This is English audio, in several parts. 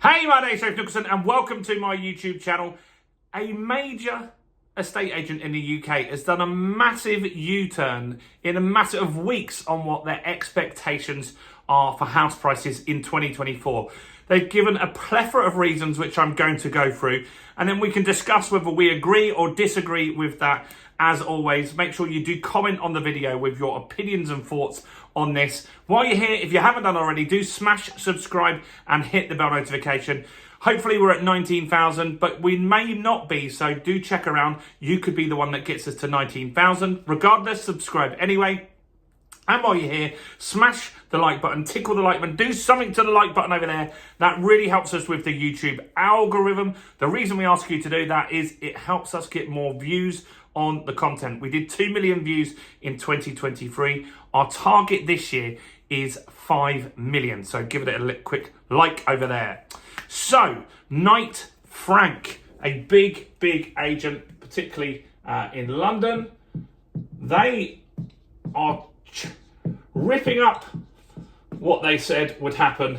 Hey, my name's Dave Nicholson and welcome to my YouTube channel. A major estate agent in the UK has done a massive U-turn in a matter of weeks on what their expectations are for house prices in 2024. They've given a plethora of reasons which I'm going to go through, and then we can discuss whether we agree or disagree with that. As always, make sure you do comment on the video with your opinions and thoughts on this. While you're here, if you haven't done already, do smash subscribe and hit the bell notification. Hopefully we're at 19,000, but we may not be, so do check around. You could be the one that gets us to 19,000. Regardless, subscribe anyway. And while you're here, smash the like button, tickle the like button, do something to the like button over there. That really helps us with the YouTube algorithm. The reason we ask you to do that is it helps us get more views on the content. We did 2 million views in 2023. Our target this year is 5 million. So give it a quick like over there. So, Knight Frank, a big agent, particularly in London. They are ripping up what they said would happen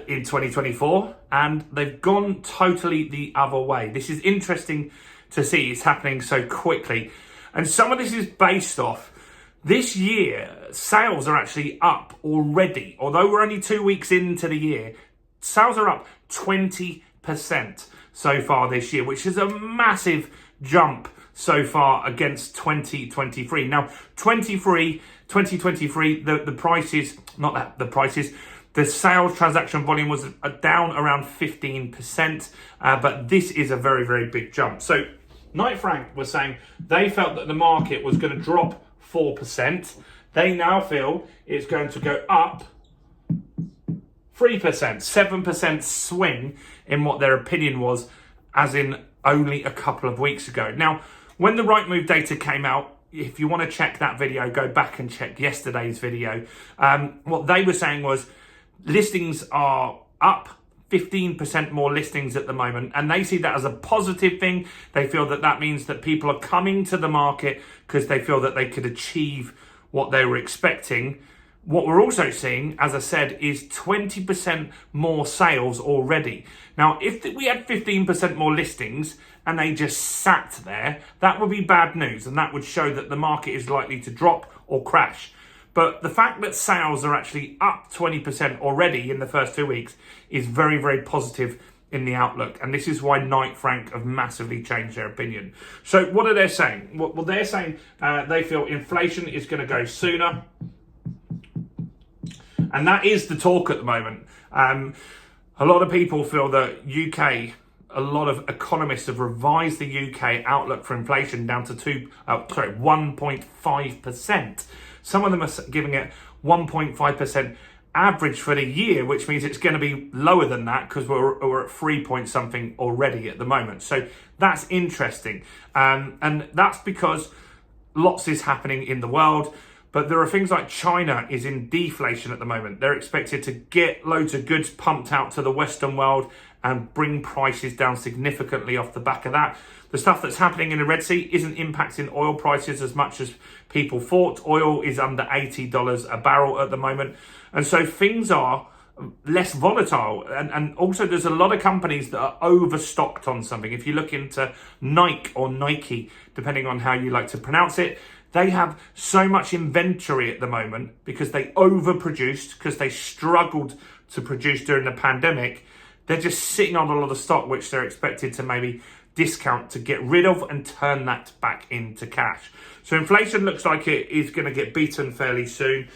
in 2024, and they've gone totally the other way. This is interesting to see. It's happening so quickly, and some of this is based off this year. Sales are actually up already, although we're only 2 weeks into the year. Sales are up 20% so far this year, which is a massive jump so far against 2023. Now, 2023, the prices, not that, the prices, the sales transaction volume was down around 15%, but this is a very big jump. So Knight Frank was saying they felt that the market was going to drop 4%. They now feel it's going to go up 3%, 7% swing in what their opinion was, as in only a couple of weeks ago. Now, when the Rightmove data came out, if you want to check that video, go back and check yesterday's video. What they were saying was listings are up 15% more listings at the moment, and they see that as a positive thing. They feel that that means that people are coming to the market because they feel that they could achieve what they were expecting. What we're also seeing, as I said, is 20% more sales already. Now, if we had 15% more listings and they just sat there, that would be bad news, and that would show that the market is likely to drop or crash. But the fact that sales are actually up 20% already in the first 2 weeks is very positive in the outlook. And this is why Knight Frank have massively changed their opinion. So what are they saying? Well, they're saying they feel inflation is going to go sooner. And that is the talk at the moment. A lot of people feel that a lot of economists have revised the UK outlook for inflation down to 1.5%. Some of them are giving it 1.5% average for the year, which means it's going to be lower than that because we're at 3 point something already at the moment. So that's interesting. And that's because lots is happening in the world. But there are things like China is in deflation at the moment. They're expected to get loads of goods pumped out to the Western world and bring prices down significantly off the back of that. The stuff that's happening in the Red Sea isn't impacting oil prices as much as people thought. Oil is under $80 a barrel at the moment. And so things are less volatile. And also there's a lot of companies that are overstocked on something. If you look into Nike or Nike, depending on how you like to pronounce it, they have so much inventory at the moment because they overproduced, because they struggled to produce during the pandemic. They're just sitting on a lot of stock, which they're expected to maybe discount to get rid of and turn that back into cash. So inflation looks like it is going to get beaten fairly soon.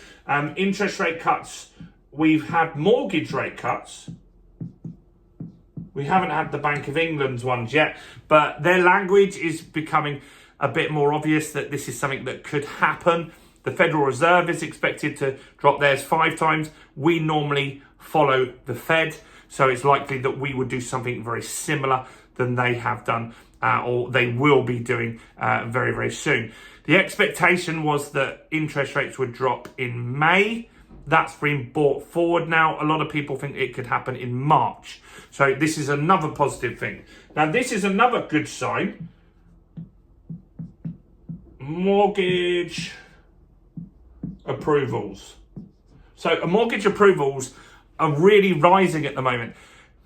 Interest rate cuts. We've had mortgage rate cuts. We haven't had the Bank of England's ones yet, but their language is becoming a bit more obvious that this is something that could happen. The Federal Reserve is expected to drop theirs 5 times. We normally follow the Fed, so it's likely that we would do something very similar than they have done, or they will be doing very soon. The expectation was that interest rates would drop in May. That's been brought forward now. A lot of people think it could happen in March. So this is another positive thing. Now, this is another good sign. Mortgage approvals. So mortgage approvals are really rising at the moment.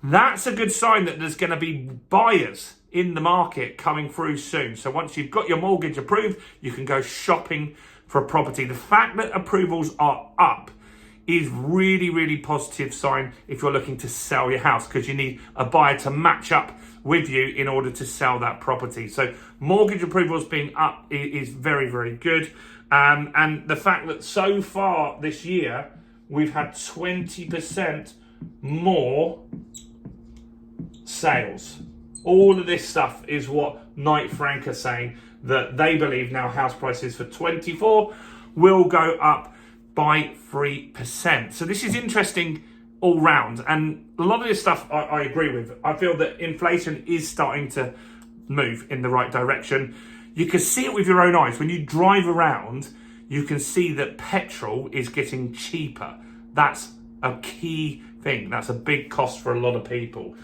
That's a good sign that there's going to be buyers in the market coming through soon. So once you've got your mortgage approved, you can go shopping for a property. The fact that approvals are up is really, really positive sign if you're looking to sell your house, because you need a buyer to match up with you in order to sell that property. So mortgage approvals being up is very, very good. And the fact that so far this year, we've had 20% more sales. All of this stuff is what Knight Frank are saying, that they believe now house prices for 24 will go up by 3%. So this is interesting all round. And a lot of this stuff I agree with. I feel that inflation is starting to move in the right direction. You can see it with your own eyes. When you drive around, you can see that petrol is getting cheaper. That's a key thing. That's a big cost for a lot of people.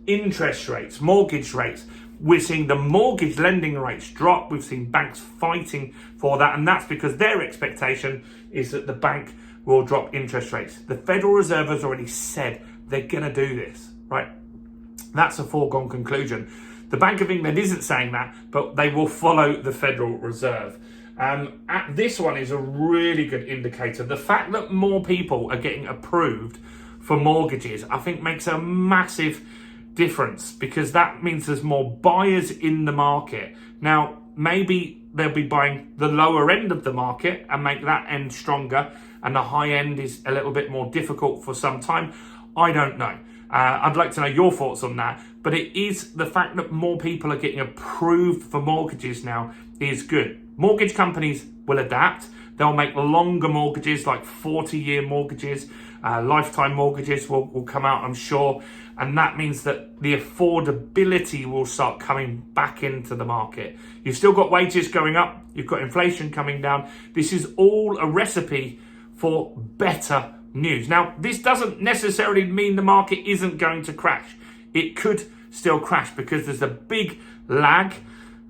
Interest rates, mortgage rates. We're seeing the mortgage lending rates drop. We've seen banks fighting for that. And that's because their expectation is that the bank will drop interest rates. The Federal Reserve has already said they're going to do this, right? That's a foregone conclusion. The Bank of England isn't saying that, but they will follow the Federal Reserve. This one is a really good indicator. The fact that more people are getting approved for mortgages, I think makes a massive difference, because that means there's more buyers in the market. Now, maybe they'll be buying the lower end of the market and make that end stronger, and the high end is a little bit more difficult for some time. I don't know. I'd like to know your thoughts on that. But it is the fact that more people are getting approved for mortgages now is good. Mortgage companies will adapt. They'll make longer mortgages, like 40-year mortgages. Lifetime mortgages will come out, I'm sure. And that means that the affordability will start coming back into the market. You've still got wages going up. You've got inflation coming down. This is all a recipe for better news. Now, this doesn't necessarily mean the market isn't going to crash. It could still crash because there's a big lag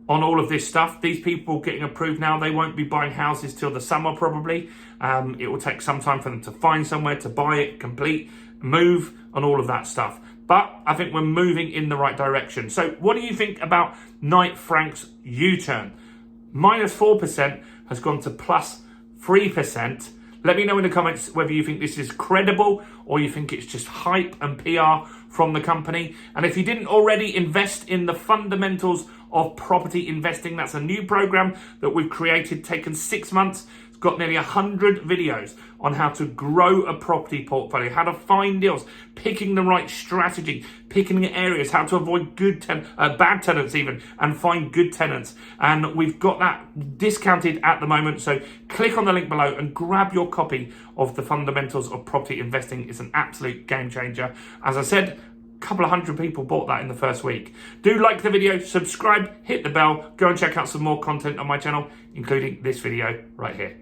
on all of this stuff. These people getting approved now, they won't be buying houses till the summer probably. It will take some time for them to find somewhere to buy it, complete, move, and all of that stuff. But I think we're moving in the right direction. So what do you think about Knight Frank's U-turn? Minus 4% has gone to plus 3%. Let me know in the comments whether you think this is credible or you think it's just hype and PR from the company. And if you didn't already invest in the fundamentals of property investing, that's a new program that we've created, taken 6 months. It's got nearly 100 videos on how to grow a property portfolio, how to find deals, picking the right strategy, picking areas, how to avoid bad tenants even, and find good tenants. And we've got that discounted at the moment. So click on the link below and grab your copy of the fundamentals of property investing. It's an absolute game changer. As I said, a couple of hundred people bought that in the first week. Do like the video, subscribe, hit the bell, go and check out some more content on my channel, including this video right here.